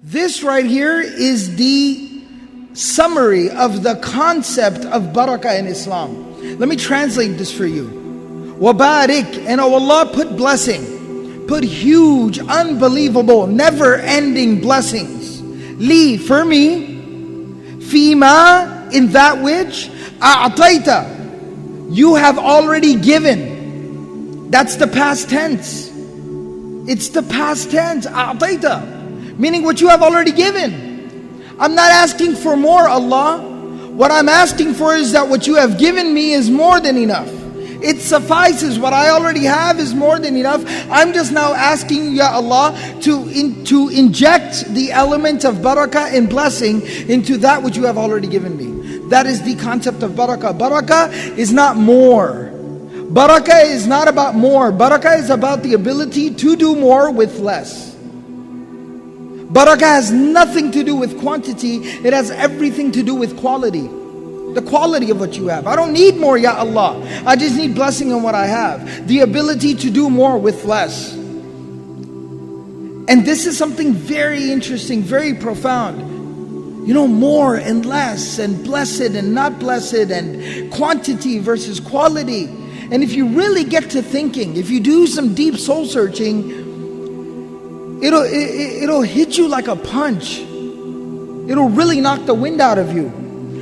This right here is the summary of the concept of barakah in Islam. Let me translate this for you. Wabarik, and oh Allah, put blessing, put huge, unbelievable, never-ending blessings. Li, for me, fima, in that which a'tayta, you have already given. That's the past tense. It's the past tense, a'tayta, meaning what you have already given. I'm not asking for more, Allah. What I'm asking for is that what you have given me is more than enough. It suffices. What I already have is more than enough. I'm just now asking you, Ya Allah, to inject the element of barakah and blessing into that which you have already given me. That is the concept of barakah. Barakah is not more. Barakah is not about more. Barakah is about the ability to do more with less. Barakah has nothing to do with quantity. It has everything to do with quality. The quality of what you have. I don't need more, Ya Allah. I just need blessing on what I have. The ability to do more with less. And this is something very interesting, very profound. You know, more and less, and blessed and not blessed, and quantity versus quality. And if you really get to thinking, if you do some deep soul searching, it'll hit you like a punch. It'll really knock the wind out of you.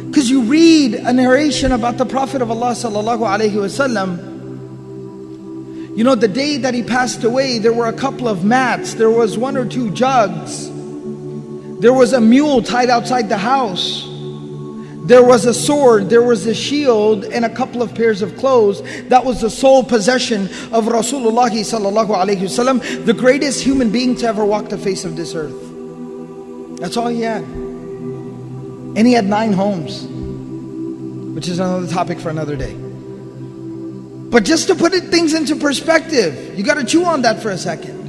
Because you read a narration about the Prophet of Allah sallallahu alaihi wasallam. You know, the day that he passed away, there were a couple of mats. There was 1 or 2 jugs. There was a mule tied outside the house. There was a sword, there was a shield, and a couple of pairs of clothes. That was the sole possession of Rasulullah sallallahu alaihi wasallam, the greatest human being to ever walk the face of this earth. That's all he had. And he had 9 homes, which is another topic for another day. But just to put things into perspective, you got to chew on that for a second.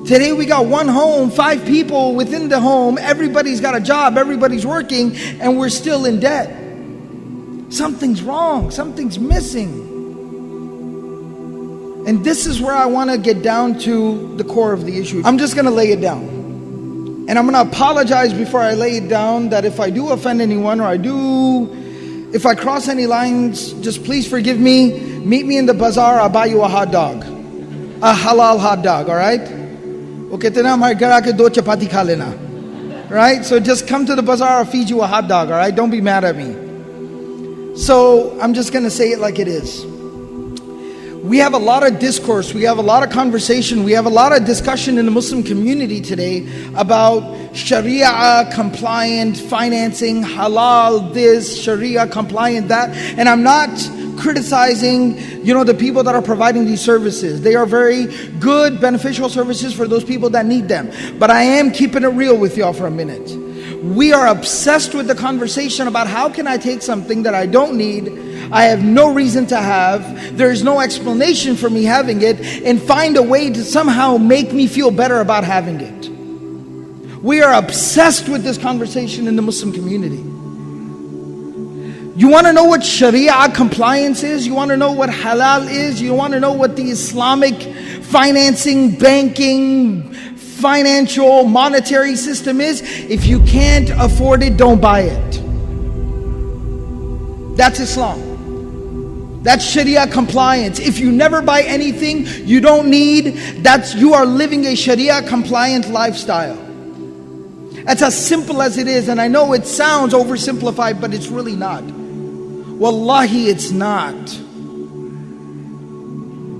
Today we got 1 home, 5 people within the home, everybody's got a job, everybody's working, and we're still in debt. Something's wrong, something's missing. And this is where I want to get down to the core of the issue. I'm just going to lay it down. And I'm going to apologize before I lay it down that if I do offend anyone, or if I cross any lines, just please forgive me. Meet me in the bazaar, I'll buy you a hot dog. A halal hot dog, alright? Right? So just come to the bazaar, I'll feed you a hot dog, alright? Don't be mad at me. So I'm just going to say it like it is. We have a lot of discourse, we have a lot of conversation, we have a lot of discussion in the Muslim community today about Sharia compliant financing, halal this, Sharia compliant that. And I'm not criticizing, the people that are providing these services. They are very good, beneficial services for those people that need them. But I am keeping it real with y'all for a minute. We are obsessed with the conversation about how can I take something that I don't need, I have no reason to have, there's no explanation for me having it, and find a way to somehow make me feel better about having it. We are obsessed with this conversation in the Muslim community. You want to know what Sharia compliance is? You want to know what halal is? You want to know what the Islamic financing, banking, financial, monetary system is? If you can't afford it, don't buy it. That's Islam. That's Sharia compliance. If you never buy anything you don't need, you are living a Sharia compliant lifestyle. That's as simple as it is. And I know it sounds oversimplified, but it's really not. Wallahi, it's not.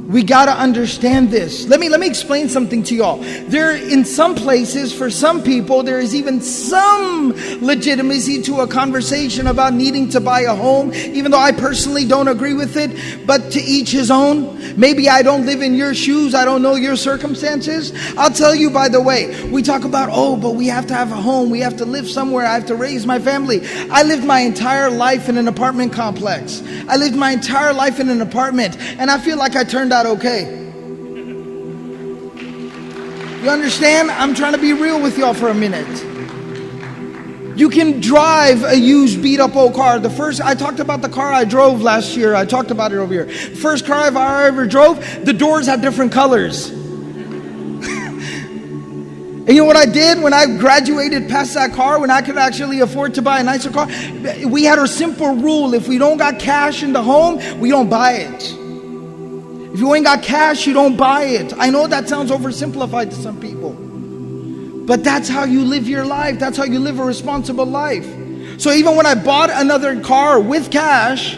We gotta understand this. Let me explain something to y'all. In some places, for some people, there is even some legitimacy to a conversation about needing to buy a home, even though I personally don't agree with it, but to each his own. Maybe I don't live in your shoes, I don't know your circumstances. I'll tell you, by the way, we talk about, but we have to have a home, we have to live somewhere, I have to raise my family. I lived my entire life in an apartment complex. I lived my entire life in an apartment, and I feel like I turned out okay. You understand? I'm trying to be real with y'all for a minute. You can drive a used beat up old car. I talked about the car I drove last year. I talked about it over here. First car I ever drove, the doors had different colors. And you know what I did when I graduated past that car, when I could actually afford to buy a nicer car? We had a simple rule: if we don't got cash in the home, we don't buy it. If you ain't got cash, you don't buy it. I know that sounds oversimplified to some people, but that's how you live your life. That's how you live a responsible life. So even when I bought another car with cash,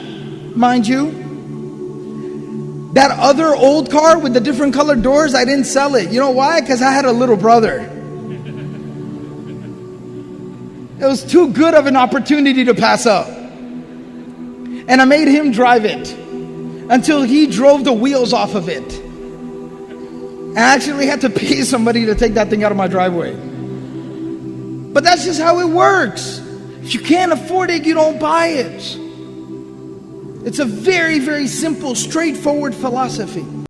mind you, that other old car with the different colored doors, I didn't sell it. You know why? Because I had a little brother. It was too good of an opportunity to pass up. And I made him drive it until he drove the wheels off of it. I actually had to pay somebody to take that thing out of my driveway. But that's just how it works. If you can't afford it, you don't buy it. It's a very, very simple, straightforward philosophy.